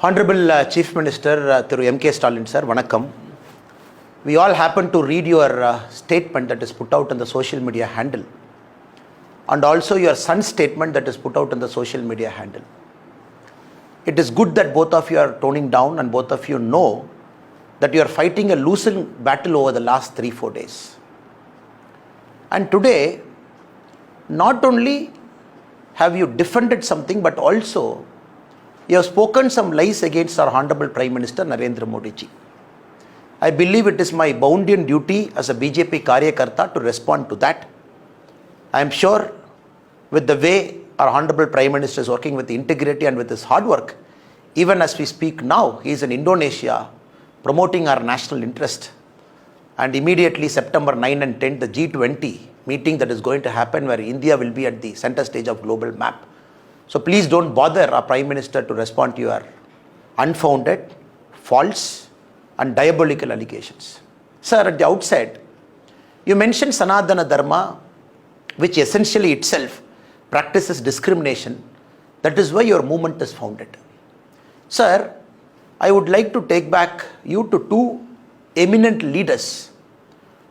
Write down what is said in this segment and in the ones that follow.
Honorable Chief Minister Thiru M.K. Stalin sir, Vanakkam. We all happen to read your statement that is put out on the social media handle, and also your son's statement that is put out on the social media handle. It is good that both of you are toning down and both of you know that you are fighting a losing battle over the last 3-4 days. And today, not only have you defended something, but also you have spoken some lies against our Honorable Prime Minister Narendra Modi ji. I believe it is my bounden duty as a BJP Karyakarta to respond to that. I am sure with the way our Honorable Prime Minister is working with integrity and with his hard work, even as we speak now, he is in Indonesia promoting our national interest. And immediately September 9 and 10, the G20 meeting that is going to happen where India will be at the center stage of global map. So please don't bother our Prime Minister to respond to your unfounded, false and diabolical allegations. Sir, at the outset, you mentioned Sanatana Dharma, which essentially itself practices discrimination. That is why your movement is founded. Sir, I would like to take back you to two eminent leaders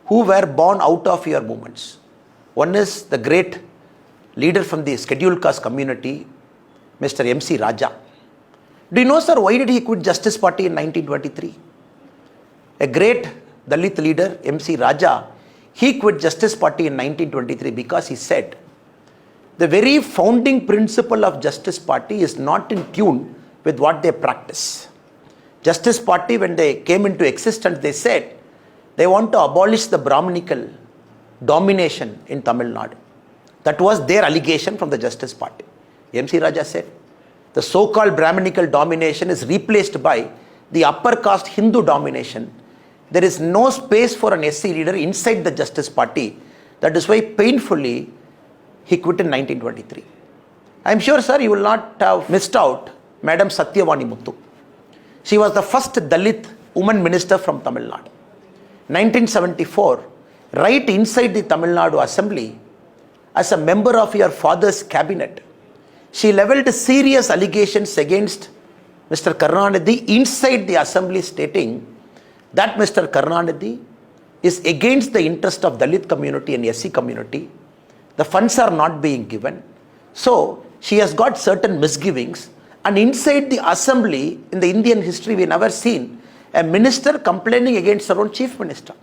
who were born out of your movements. One is the great leader from the scheduled caste community, Mr. MC Raja. Do you know, sir, why did he quit Justice Party in 1923? A great Dalit leader, MC Raja, he quit Justice Party in 1923 because he said, the very founding principle of Justice Party is not in tune with what they practice. Justice Party, when they came into existence, they said they want to abolish the Brahminical domination in Tamil Nadu. That was their allegation from the Justice Party. MC Raja said, the so-called Brahminical domination is replaced by the upper caste Hindu domination. There is no space for an SC leader inside the Justice Party. That is why painfully he quit in 1923. I am sure, sir, you will not have missed out Madam Satyavani Muthu. She was the first Dalit woman minister from Tamil Nadu. 1974, right inside the Tamil Nadu Assembly, as a member of your father's cabinet, she levelled serious allegations against Mr. Karunanidhi inside the assembly, stating that Mr. Karunanidhi is against the interest of Dalit community and SC community. The funds are not being given. So she has got certain misgivings. And inside the assembly, in the Indian history, we never seen a minister complaining against her own chief minister.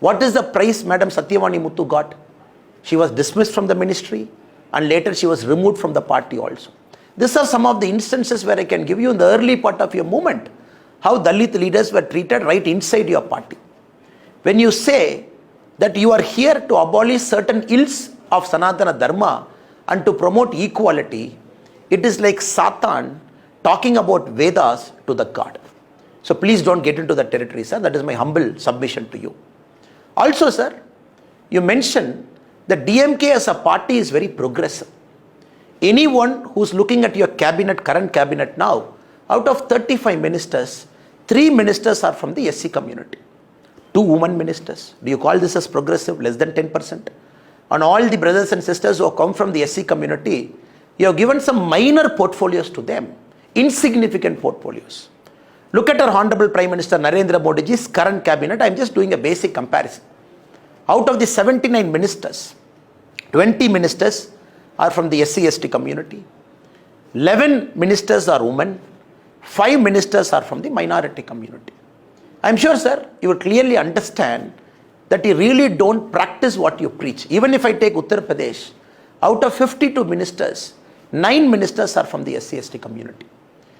What is the price Madam Satyavani Muthu got? She was dismissed from the ministry and later she was removed from the party also. These are some of the instances where I can give you in the early part of your movement how Dalit leaders were treated right inside your party. When you say that you are here to abolish certain ills of Sanatana Dharma and to promote equality, it is like Satan talking about Vedas to the God. So please don't get into that territory, sir. That is my humble submission to you. Also, sir, you mentioned that DMK as a party is very progressive. Anyone who's looking at your cabinet, current cabinet now, out of 35 ministers, 3 ministers are from the SC community. 2 women ministers. Do you call this as progressive? Less than 10%. And all the brothers and sisters who have come from the SC community, you have given some minor portfolios to them, insignificant portfolios. Look at our Honorable Prime Minister Narendra Modi ji's current cabinet. I am just doing a basic comparison. Out of the 79 ministers, 20 ministers are from the SC/ST community, 11 ministers are women, 5 ministers are from the minority community. I am sure, sir, you will clearly understand that you really don't practice what you preach. Even if I take Uttar Pradesh, out of 52 ministers, 9 ministers are from the SC/ST community.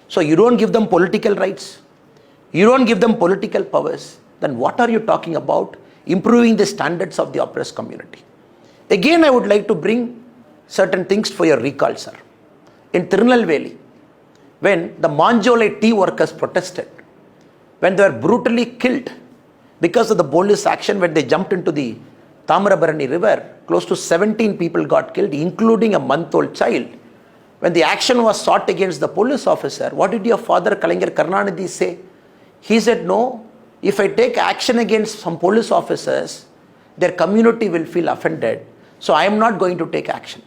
So you don't give them political rights, you don't give them political powers, then what are you talking about improving the standards of the oppressed community? Again, I would like to bring certain things for your recall, sir. In Tirunelveli, when the Manjolai tea workers protested, when they were brutally killed because of the police action, when they jumped into the Tamarabarani river, close to 17 people got killed, including a month-old child. When the action was sought against the police officer, what did your father, Kalaignar Karunanidhi, say? He said, no, if I take action against some police officers, their community will feel offended. So I am not going to take action.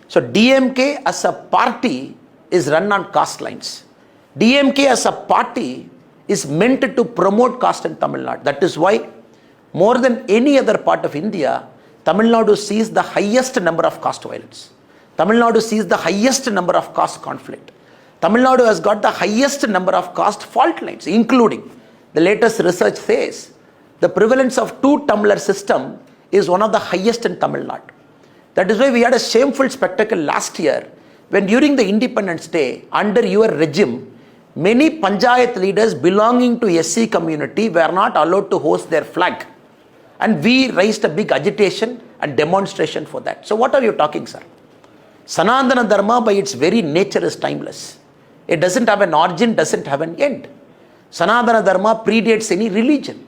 So DMK as a party is run on caste lines. DMK as a party is meant to promote caste in Tamil Nadu. That is why, more than any other part of India, Tamil Nadu sees the highest number of caste violence. Tamil Nadu sees the highest number of caste conflict. Tamil Nadu has got the highest number of caste fault lines, including, the latest research says, the prevalence of two-tumbler system is one of the highest in Tamil Nadu. That is why we had a shameful spectacle last year when during the Independence Day, under your regime, many Panchayat leaders belonging to SC community were not allowed to host their flag. And we raised a big agitation and demonstration for that. So what are you talking, sir? Sanatana Dharma by its very nature is timeless. It doesn't have an origin, doesn't have an end. Sanatana Dharma predates any religion.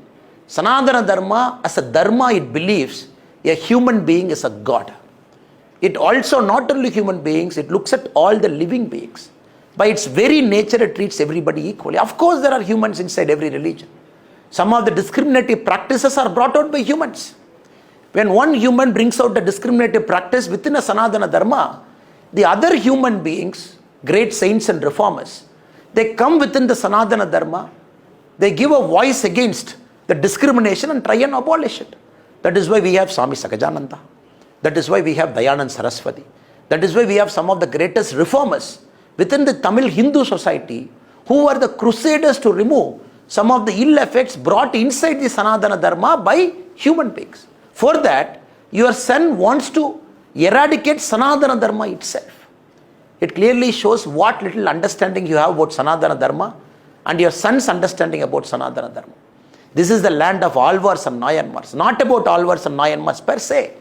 Sanatana Dharma, as a dharma, it believes a human being is a god. It also not only human beings, it looks at all the living beings. By its very nature, it treats everybody equally. Of course, there are humans inside every religion. Some of the discriminative practices are brought out by humans. When one human brings out a discriminative practice within a Sanatana Dharma, the other human beings, great saints and reformers, they come within the Sanatana Dharma, they give a voice against the discrimination and try and abolish it. That is why we have Swami Sakajananda. That is why we have Dayanand Saraswati. That is why we have some of the greatest reformers within the Tamil Hindu society who were the crusaders to remove some of the ill effects brought inside the Sanatana Dharma by human beings. For that, your son wants to eradicate Sanatana Dharma itself. It clearly shows what little understanding you have about Sanatana Dharma and your son's understanding about Sanatana Dharma. This is the land of Alvars and Nayanmars, not about Alvars and Nayanmars per se.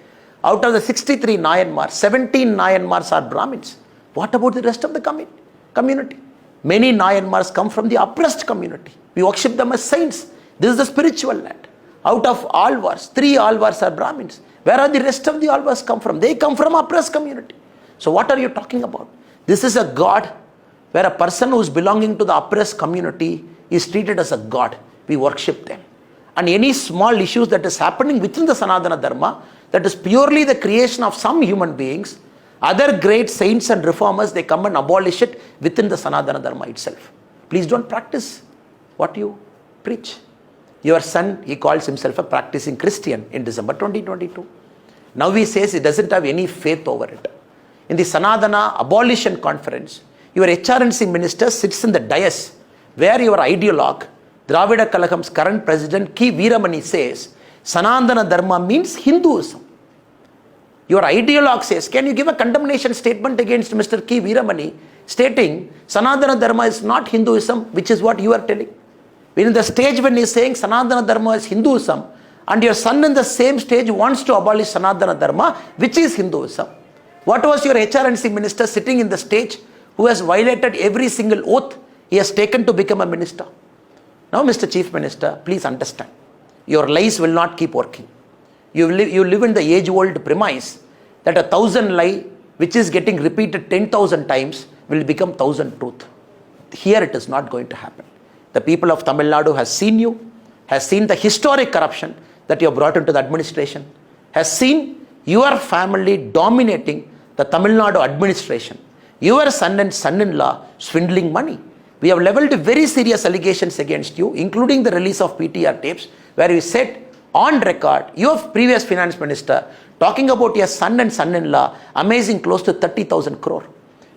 Out of the 63 Nayanmars, 17 Nayanmars are Brahmins. What about the rest of the community? Many Nayanmars come from the oppressed community. We worship them as saints. This is the spiritual land. Out of Alvars, 3 Alvars are Brahmins. Where are the rest of the Alvars come from? They come from oppressed community. So what are you talking about? This is a god where a person who is belonging to the oppressed community is treated as a god. We worship them. And any small issues that is happening within the Sanatana Dharma, that is purely the creation of some human beings, other great saints and reformers, they come and abolish it within the Sanatana Dharma itself. Please don't practice what you preach. Your son, he calls himself a practicing Christian in December 2022. Now he says he doesn't have any faith over it. In the Sanatana Abolition Conference, your HRNC minister sits in the dais where your ideologue, Dravida Kalagam's current president, K. Veeramani, says Sanatana Dharma means Hinduism. Your ideologue says, can you give a condemnation statement against Mr. K. Veeramani stating Sanatana Dharma is not Hinduism, which is what you are telling? In the stage when he is saying Sanatana Dharma is Hinduism, and your son in the same stage wants to abolish Sanatana Dharma, which is Hinduism. What was your HRNC minister sitting in the stage who has violated every single oath he has taken to become a minister? Now, Mr. Chief Minister, please understand. Your lies will not keep working. You live in the age-old premise that 1,000 lie which is getting repeated 10,000 times will become 1,000 truth. Here it is not going to happen. The people of Tamil Nadu has seen you, has seen the historic corruption that you have brought into the administration, has seen your family dominating the Tamil Nadu administration, your son and son-in-law swindling money. We have leveled very serious allegations against you, including the release of PTR tapes, where we said on record, your previous finance minister, talking about your son and son-in-law, amazing close to 30,000 crore.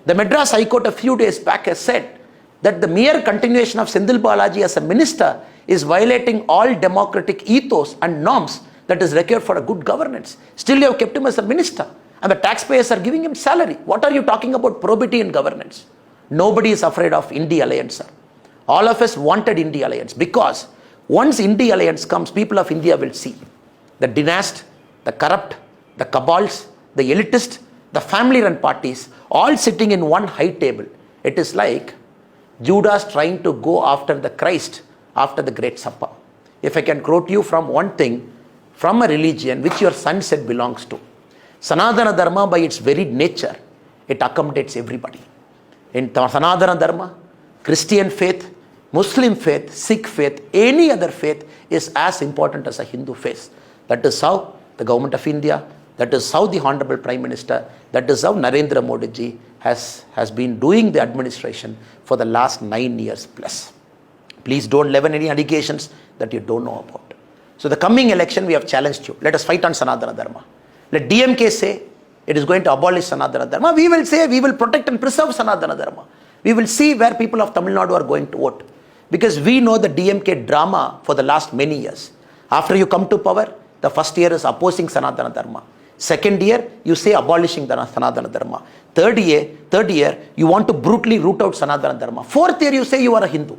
The Madras High Court a few days back has said that the mere continuation of Sendil Balaji as a minister is violating all democratic ethos and norms that is required for a good governance. Still you have kept him as a minister and the taxpayers are giving him salary. What are you talking about probity in governance? Nobody is afraid of India alliance, sir. All of us wanted India alliance because once India alliance comes, people of India will see the dynast, the corrupt, the cabals, the elitist, the family-run parties all sitting in one high table. It is like Judas trying to go after the Christ after the Great Supper. If I can quote you from one thing, from a religion which your son said belongs to, Sanatana Dharma by its very nature, it accommodates everybody. In Sanatana Dharma, Christian faith, Muslim faith, Sikh faith, any other faith is as important as a Hindu faith. That is how the government of India, that is how the Honorable Prime Minister, that is how Narendra Modi ji has been doing the administration for the last 9 years plus. Please don't leaven any allegations that you don't know about. So the coming election, we have challenged you. Let us fight on Sanatana Dharma. Let DMK say it is going to abolish Sanatana Dharma. We will say we will protect and preserve Sanatana Dharma. We will see where people of Tamil Nadu are going to vote. Because we know the DMK drama for the last many years. After you come to power, the first year is opposing Sanatana Dharma. Second year, you say abolishing the Sanatana Dharma. Third year, you want to brutally root out Sanatana Dharma. Fourth year, you say you are a Hindu.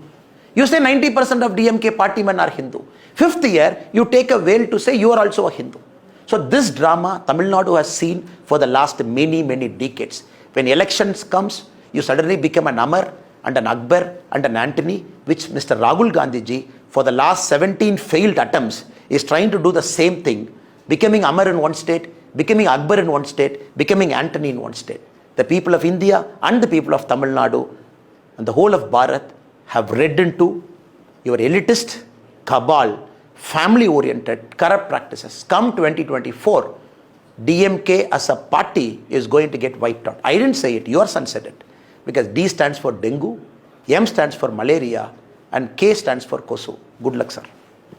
You say 90% of DMK party men are Hindu. Fifth year, you take a veil to say you are also a Hindu. So this drama, Tamil Nadu has seen for the last many, many decades. When elections comes, you suddenly become an Amar and an Akbar and an Antony, which Mr. Rahul Gandhi ji, for the last 17 failed attempts, is trying to do the same thing, becoming Amar in one state, becoming Akbar in one state, becoming Antony in one state. The people of India and the people of Tamil Nadu and the whole of Bharat have read into your elitist, cabal, family-oriented, corrupt practices. Come 2024, DMK as a party is going to get wiped out. I didn't say it, your son said it. Because D stands for dengue, M stands for malaria, and K stands for Kosu. Good luck, sir.